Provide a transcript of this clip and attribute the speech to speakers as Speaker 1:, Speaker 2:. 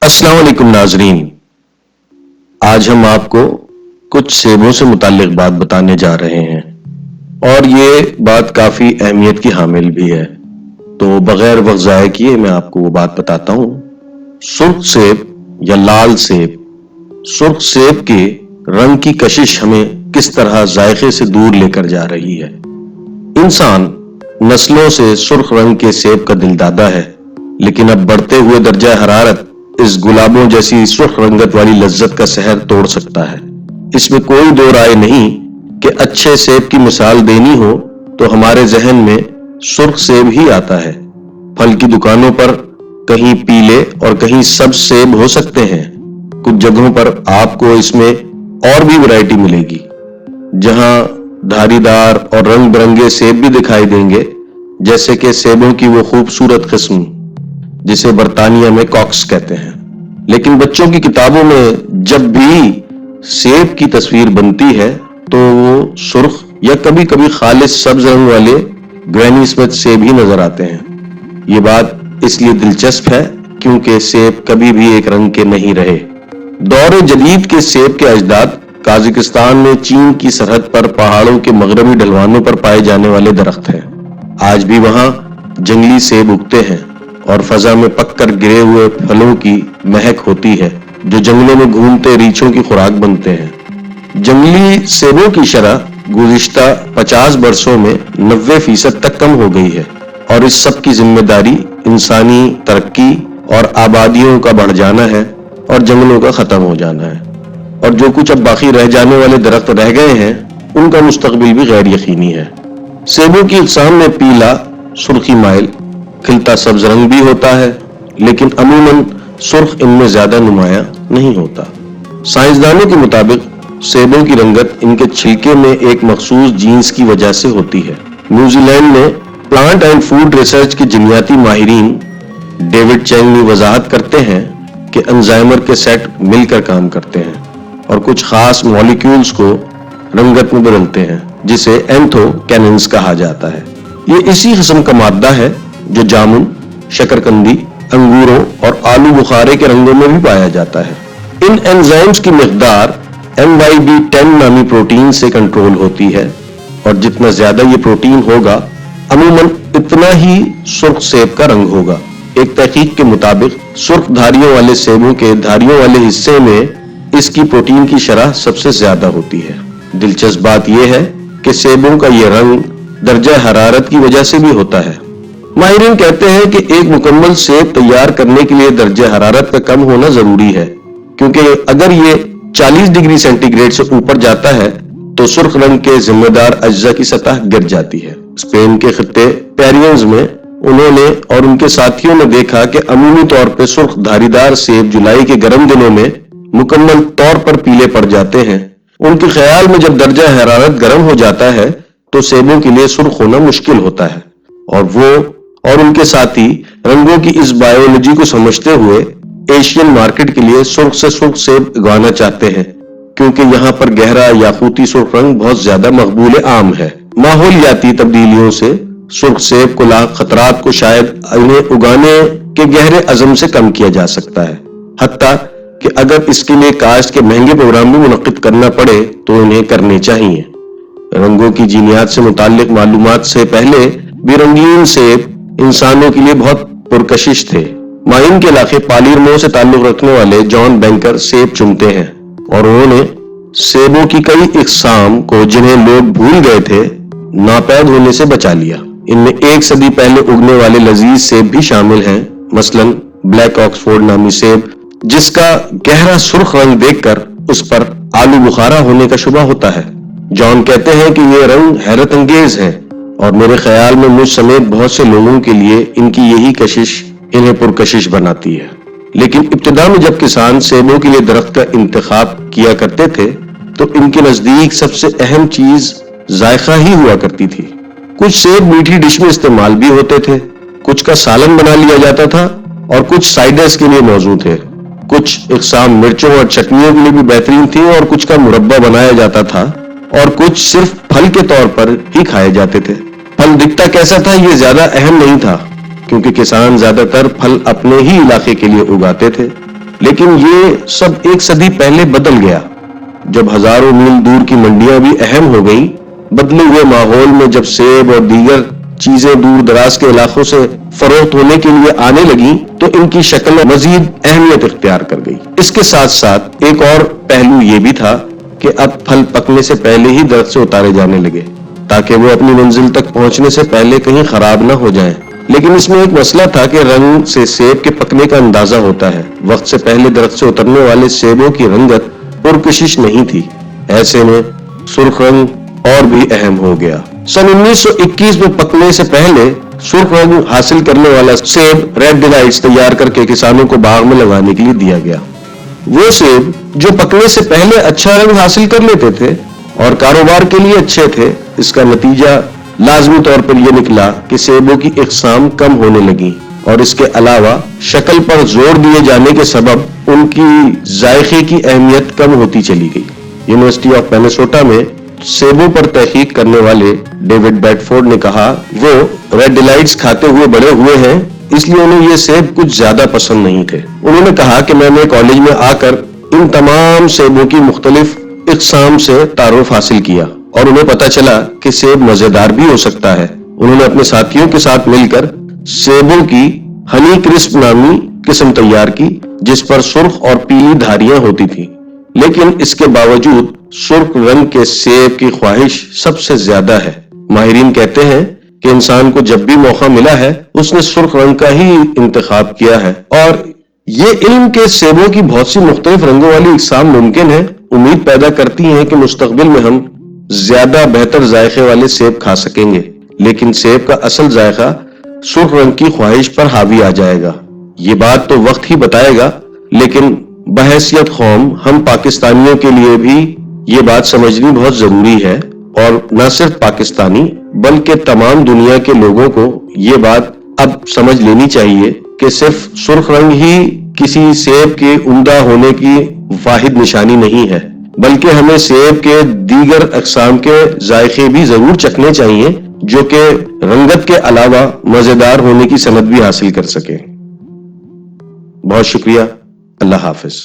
Speaker 1: अस्सलाम वालेकुम नाजरीन। आज हम आपको कुछ सेबों से मुताल्लिक बात बताने जा रहे हैं और ये बात काफी अहमियत की हामिल भी है, तो बगैर वक्त ज़ाया किए मैं आपको वो बात बताता हूँ। सुर्ख सेब या लाल सेब। सुर्ख सेब के रंग की कशिश हमें किस तरह जायके से दूर लेकर जा रही है। इंसान नस्लों से सुर्ख रंग के सेब का दिलदादा है, लेकिन अब बढ़ते हुए दर्जा हरारत इस गुलाबों जैसी सुर्ख रंगत वाली लज्जत का सहर तोड़ सकता है। इसमें कोई दो राय नहीं कि अच्छे सेब की मिसाल देनी हो तो हमारे जहन में सुर्ख सेब ही आता है। फल की दुकानों पर कहीं पीले और कहीं सब्ज सेब हो सकते हैं। कुछ जगहों पर आपको इसमें और भी वैरायटी मिलेगी, जहां धारीदार और रंग बिरंगे सेब भी दिखाई देंगे, जैसे कि सेबों की वो खूबसूरत किस्म जिसे बर्तानिया में कॉक्स कहते हैं। लेकिन बच्चों की किताबों में जब भी सेब की तस्वीर बनती है तो वो सुर्ख या कभी कभी खालिस सब्ज रंग वाले ग्रैनी स्मिथ सेब ही नजर आते हैं। ये बात इसलिए दिलचस्प है क्योंकि सेब कभी भी एक रंग के नहीं रहे। दौर जदीद के सेब के अजदाद काजाकिस्तान में चीन की सरहद पर पहाड़ों के मगरबी ढलवानों पर पाए जाने वाले दरख्त हैं। आज भी वहां जंगली सेब उगते हैं और फजा में पककर गिरे हुए फलों की महक होती है जो जंगलों में घूमते रीछों की खुराक बनते हैं। जंगली सेबों की शरह गुज़िश्ता 50 वर्षों में 90% तक कम हो गई है और इस सब की जिम्मेदारी इंसानी तरक्की और आबादियों का बढ़ जाना है और जंगलों का खत्म हो जाना है। और जो कुछ अब बाकी रह जाने वाले दरख्त रह गए हैं उनका मुस्तकबिल भी गैर यकीनी है। सेबों की इक़साम में पीला, सुर्खी माइल, खिलता सब्ज रंग भी होता है, लेकिन अमूमन सुर्ख इनमें ज्यादा नुमाया नहीं होता। साइंसदानों के मुताबिक सेबों की रंगत इनके छिलके में एक मखसूस जीन्स की वजह से होती है। न्यूजीलैंड में प्लांट एंड फूड रिसर्च के जीनियाती माहिरीन डेविड चैंग ने वजाहत करते हैं कि एंजाइमर के सेट मिलकर काम करते हैं और कुछ खास मॉलिक्यूल्स को रंगत में बदलते हैं, जिसे एंथोकैनिन्स कहा जाता है। ये इसी किस्म का मादा है जो जामुन, शकरकंदी, अंगूरों और आलू बुखारे के रंगों में भी पाया जाता है। इन एंजाइम्स की मिकदार MYB10 नामी प्रोटीन से कंट्रोल होती है और जितना ज्यादा ये प्रोटीन होगा अमूमन इतना ही सुर्ख सेब का रंग होगा। एक तहकीक के मुताबिक सुर्ख धारियों वाले सेबों के धारियों वाले हिस्से में इसकी प्रोटीन की शरह सबसे ज्यादा होती है। दिलचस्प बात यह है कि सेबों का यह रंग दर्जा हरारत की वजह से भी होता है। माहिरीन कहते हैं कि एक मुकम्मल सेब तैयार करने के लिए दर्जा हरारत का कम होना जरूरी है, क्योंकि अगर ये 40 डिग्री सेंटीग्रेड से ऊपर जाता है तो सुर्ख रंग के जिम्मेदार अज्जा की सतह गिर जाती है। स्पेन के खित्ते पेरियंस में उन्होंने और उनके साथियों ने देखा कि अमूमी तौर पर सुर्ख धारीदार सेब जुलाई के गर्म दिनों में मुकम्मल तौर पर पीले पड़ जाते हैं। उनके ख्याल में जब दर्जा हरारत गर्म हो जाता है तो सेबों के लिए सुर्ख होना मुश्किल होता है और वो और उनके साथी रंगों की इस बायोलॉजी को समझते हुए एशियन मार्केट के लिए सुर्ख से सुर्ख सेब उगाना चाहते हैं, क्योंकि यहाँ पर गहरा याकूती सुर्ख रंग बहुत ज्यादा मकबूल आम है। माहौलियाती तब्दीलियों से सुर्ख सेब को लाक खतरात को शायद इन्हें उगाने के गहरे अज़म से कम किया जा सकता है। हत्ता कि अगर इसके लिए काश्त के महंगे प्रोग्राम भी मुनक्किद करना पड़े तो इन्हें करने चाहिए। रंगों की जीनियात से मुताल्लिक मालूमात से पहले भी रंगीन सेब इंसानों के लिए बहुत पुरकशिश थे। माइन के इलाके पालिर्मो से ताल्लुक रखने वाले जॉन बैंकर सेब चुनते हैं और उन्होंने सेबों की कई इकसाम को जिन्हें लोग भूल गए थे नापैद होने से बचा लिया। इनमें 1 सदी पहले उगने वाले लजीज सेब भी शामिल हैं, मसलन ब्लैक ऑक्सफोर्ड नामी सेब, जिसका गहरा सुर्ख रंग देखकर उस पर आलू बुखारा होने का शुबा होता है। जॉन कहते हैं कि ये रंग हैरत अंगेज है और मेरे ख्याल में मुझ समेत बहुत से लोगों के लिए इनकी यही कशिश इन्हें पुरकशिश बनाती है। लेकिन इब्तिदा में जब किसान सेबों के लिए दरख्त का इंतखाब किया करते थे तो इनके नजदीक सबसे अहम चीज जायका ही हुआ करती थी। कुछ सेब मीठी डिश में इस्तेमाल भी होते थे, कुछ का सालन बना लिया जाता था और कुछ साइडर्स के लिए मौजूद थे। कुछ इकसाम मिर्चों और चटनियों के लिए भी बेहतरीन थी और कुछ का मुरब्बा बनाया जाता था और कुछ सिर्फ फल के तौर पर ही खाए जाते थे। फल दिखता कैसा था ये ज्यादा अहम नहीं था, क्योंकि किसान ज्यादातर फल अपने ही इलाके के लिए उगाते थे। لیکن یہ سب ایک صدی پہلے بدل گیا جب ہزاروں میل دور کی منڈیاں بھی اہم ہو گئیں۔ بدلے ہوئے ماحول میں جب سیب اور دیگر چیزیں دور دراز کے علاقوں سے فروخت ہونے کے لیے آنے لگیں تو ان کی شکل مزید اہمیت اختیار کر گئی۔ اس کے ساتھ ساتھ ایک اور پہلو یہ بھی تھا کہ اب پھل پکنے سے پہلے ہی درخت سے اتارے جانے لگے تاکہ وہ اپنی منزل تک پہنچنے سے پہلے کہیں خراب نہ ہو جائیں۔ لیکن اس میں ایک مسئلہ تھا کہ رنگ سے سیب کے پکنے کا اندازہ ہوتا ہے۔ وقت سے پہلے درخت سے اترنے والے سیبوں کی رنگت پرکشش نہیں تھی، ایسے میں سرخ رنگ اور بھی اہم ہو گیا۔ سن 1921 میں پکنے سے پہلے سرخ رنگ حاصل کرنے والا سیب ریڈ ڈیلائٹس تیار کر کے کسانوں کو باغ میں لگانے کے لیے دیا گیا۔ وہ سیب جو پکنے سے پہلے اچھا رنگ حاصل کر لیتے تھے اور کاروبار کے لیے اچھے تھے، اس کا نتیجہ لازمی طور پر یہ نکلا کہ سیبوں کی اقسام کم ہونے لگی اور اس کے علاوہ شکل پر زور دیے جانے کے سبب ان کی ذائقے کی اہمیت کم ہوتی چلی گئی۔ یونیورسٹی آف مینیسوٹا میں سیبوں پر تحقیق کرنے والے ڈیوڈ بیڈفورڈ نے کہا وہ ریڈ ڈیلائٹس کھاتے ہوئے بڑے ہوئے ہیں، اس لیے انہیں یہ سیب کچھ زیادہ پسند نہیں تھے۔ انہوں نے کہا کہ میں نے کالج میں آ کر ان تمام سیبوں کی مختلف اقسام سے تعارف حاصل کیا اور انہیں پتا چلا کہ سیب مزیدار بھی ہو سکتا ہے۔ انہوں نے اپنے ساتھیوں کے ساتھ مل کر سیبوں کی ہنی کرسپ نامی قسم تیار کی جس پر سرخ اور پیلی دھاریاں ہوتی تھیں، لیکن اس کے باوجود سرخ رنگ کے سیب کی خواہش سب سے زیادہ ہے۔ ماہرین کہتے ہیں کہ انسان کو جب بھی موقع ملا ہے اس نے سرخ رنگ کا ہی انتخاب کیا ہے، اور یہ علم کے سیبوں کی بہت سی مختلف رنگوں والی اقسام ممکن ہے امید پیدا کرتی ہیں کہ مستقبل میں ہم زیادہ بہتر ذائقے والے سیب کھا سکیں گے، لیکن سیب کا اصل ذائقہ سرخ رنگ کی خواہش پر حاوی آ جائے گا۔ یہ بات تو وقت ہی بتائے گا، لیکن بحیثیت قوم ہم پاکستانیوں کے لیے بھی یہ بات سمجھنی بہت ضروری ہے، اور نہ صرف پاکستانی بلکہ تمام دنیا کے لوگوں کو یہ بات اب سمجھ لینی چاہیے کہ صرف سرخ رنگ ہی کسی سیب کے عمدہ ہونے کی واحد نشانی نہیں ہے، بلکہ ہمیں سیب کے دیگر اقسام کے ذائقے بھی ضرور چکھنے چاہیے جو کہ رنگت کے علاوہ مزیدار ہونے کی سند بھی حاصل کر سکے۔ بہت شکریہ، اللہ حافظ۔